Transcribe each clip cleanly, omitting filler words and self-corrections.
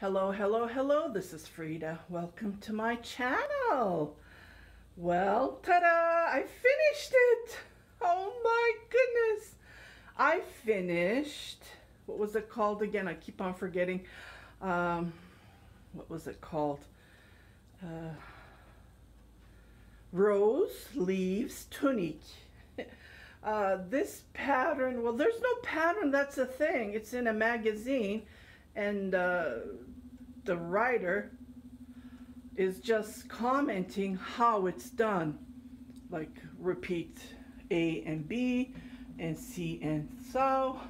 Hello, hello, hello. This is Frida. Welcome to my channel. Well, ta-da! I finished it. Oh my goodness. I finished, what was it called again? I keep on forgetting. What was it called? Roseleaves Tunic. This pattern, well, there's no pattern, that's the thing. It's in a magazine, and the writer is just commenting how it's done. Like, repeat A and B and C and so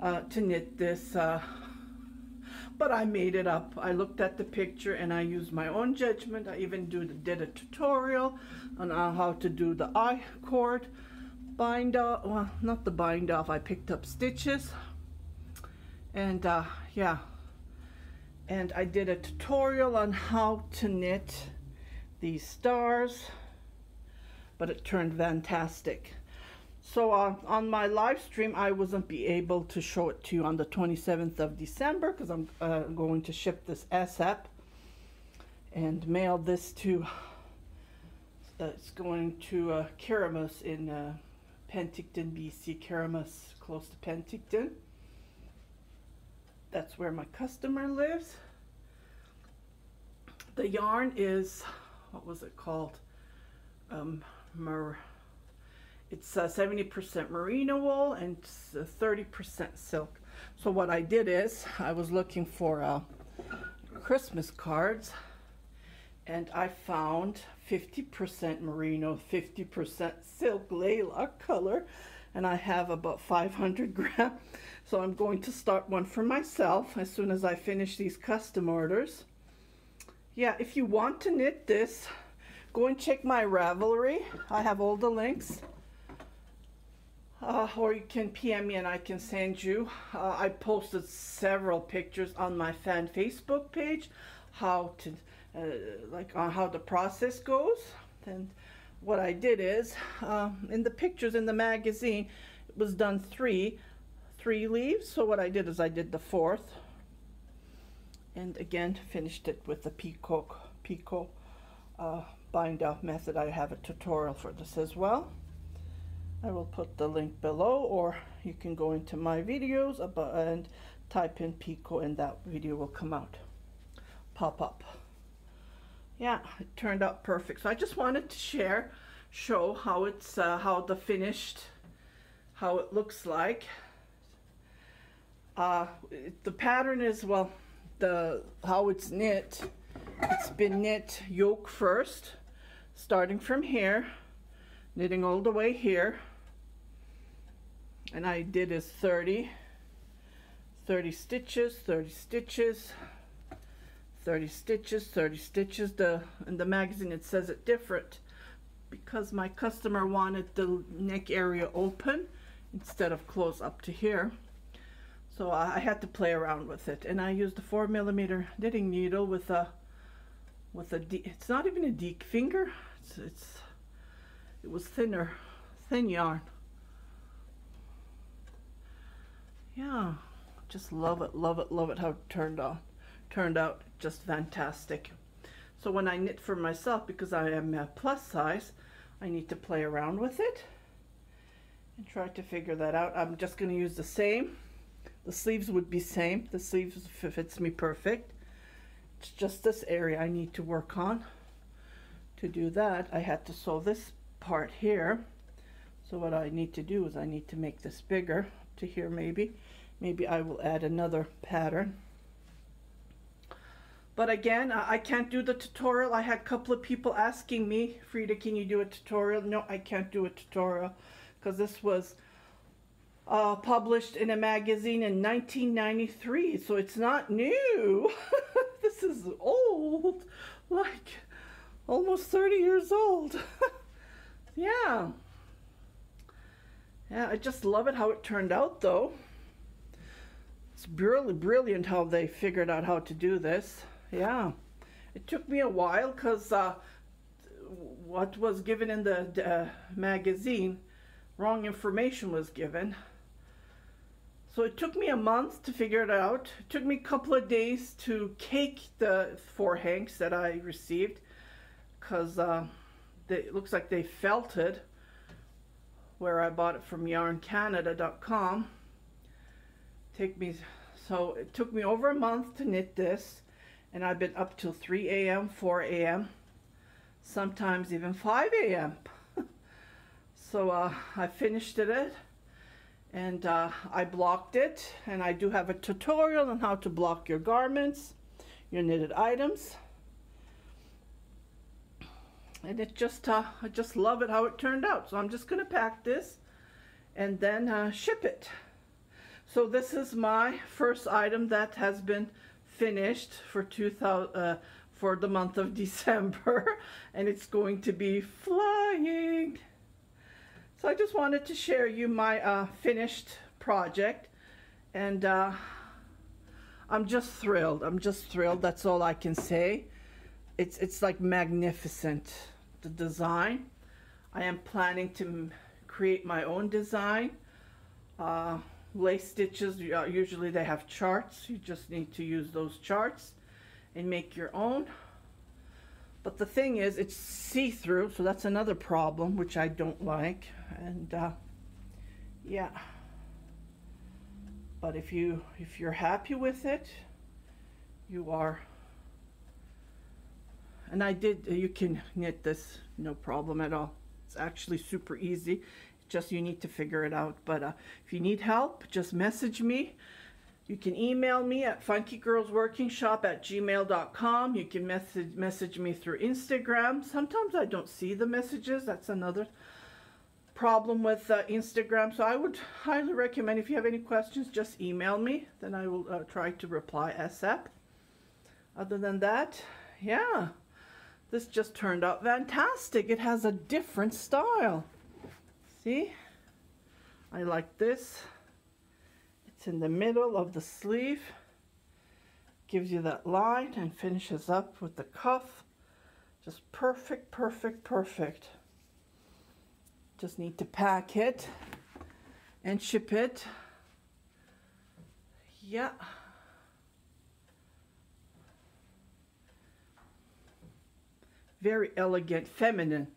to knit this. But I made it up. I looked at the picture and I used my own judgment. I even did a tutorial on how to do the I-cord bind off. Well, not the bind off. I picked up stitches, and yeah, and I did a tutorial on how to knit these stars, but it turned fantastic. So on my live stream, I wasn't be able to show it to you on the 27th of December because I'm going to ship this ASAP and mail this to, it's going to Keramus in Penticton, BC. Keramus, close to Penticton. That's where my customer lives. The yarn is, what was it called? It's 70% merino wool and 30% silk. So what I did is, I was looking for Christmas cards, and I found 50% merino, 50% silk lilac color, and I have about 500 grams. So I'm going to start one for myself as soon as I finish these custom orders. Yeah, if you want to knit this, go and check my Ravelry. I have all the links. Or you can PM me and I can send you. I posted several pictures on my fan Facebook page, how to like on how the process goes. And what I did is, in the pictures in the magazine, it was done three leaves. So what I did is I did the fourth, and again finished it with the picot bind off method. I have a tutorial for this as well. I will put the link below, or you can go into my videos and type in picot and that video will come out, pop up. Yeah, it turned out perfect. So I just wanted to show how it's how the finished, how it looks like. The pattern is, well, how it's knit. It's been knit yoke first, starting from here, knitting all the way here, and I did is 30 stitches, 30 stitches, 30 stitches, 30 stitches. In the magazine it says it different because my customer wanted the neck area open instead of close up to here. So I had to play around with it, and I used a 4mm knitting needle with a it's not even a deke finger. It was thin yarn. Yeah, just love it, love it, love it how it turned out just fantastic. So when I knit for myself, because I am a plus size, I need to play around with it and try to figure that out. I'm just going to use the same. The sleeves would be same. The sleeves fits me perfect. It's just this area I need to work on. To do that, I had to sew this part here. So what I need to do is I need to make this bigger to here. Maybe I will add another pattern. But again, I can't do the tutorial. I had a couple of people asking me, Frida, can you do a tutorial? No, I can't do a tutorial because this was published in a magazine in 1993, so it's not new. This is old, like almost 30 years old. Yeah, I just love it how it turned out, though. It's brilliant how they figured out how to do this. Yeah, it took me a while because what was given in the, magazine, wrong information was given. So it took me a month to figure it out. It took me a couple of days to cake the 4 hanks that I received, because it looks like they felted where I bought it from yarncanada.com. So it took me over a month to knit this, and I've been up till 3 a.m., 4 a.m., sometimes even 5 a.m. So I finished it, and I blocked it, and I do have a tutorial on how to block your garments, your knitted items. And it just I just love it how it turned out. So I'm just going to pack this and then ship it. So this is my first item that has been finished for for the month of December, and it's going to be flying. So I just wanted to share you my finished project, and I'm just thrilled. I'm just thrilled. That's all I can say. It's like magnificent, the design. I am planning to create my own design. Lace stitches, usually they have charts. You just need to use those charts and make your own. But the thing is, it's see-through, so that's another problem, which I don't like. And yeah. But if you're happy with it, you are. And you can knit this no problem at all. It's actually super easy. Just you need to figure it out. But if you need help, just message me. You can email me at funkygirlsworkingshop@gmail.com. You can message me through Instagram. Sometimes I don't see the messages. That's another problem with Instagram. So I would highly recommend, if you have any questions, just email me. Then I will try to reply ASAP. Other than that, yeah. This just turned out fantastic. It has a different style. See? I like this. It's in the middle of the sleeve. Gives you that line and finishes up with the cuff. Just perfect, perfect, perfect. Just need to pack it and ship it. Yeah. Very elegant, feminine.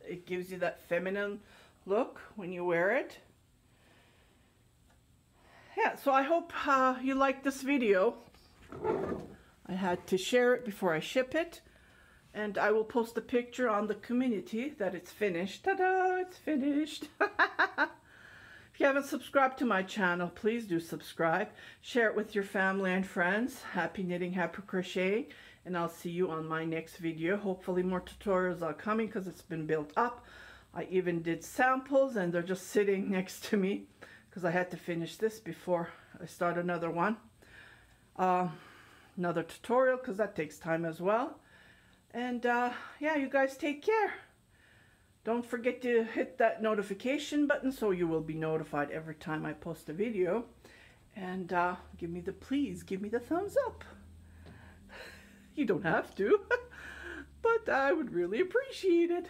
It gives you that feminine look when you wear it. Yeah, so I hope you liked this video. I had to share it before I ship it. And I will post a picture on the community that it's finished. Ta-da! It's finished. If you haven't subscribed to my channel, please do subscribe. Share it with your family and friends. Happy knitting, happy crocheting. And I'll see you on my next video. Hopefully more tutorials are coming because it's been built up. I even did samples and they're just sitting next to me because I had to finish this before I start another one. Another tutorial because that takes time as well. And yeah, you guys take care. Don't forget to hit that notification button so you will be notified every time I post a video. And please give me the thumbs up. You don't have to, but I would really appreciate it.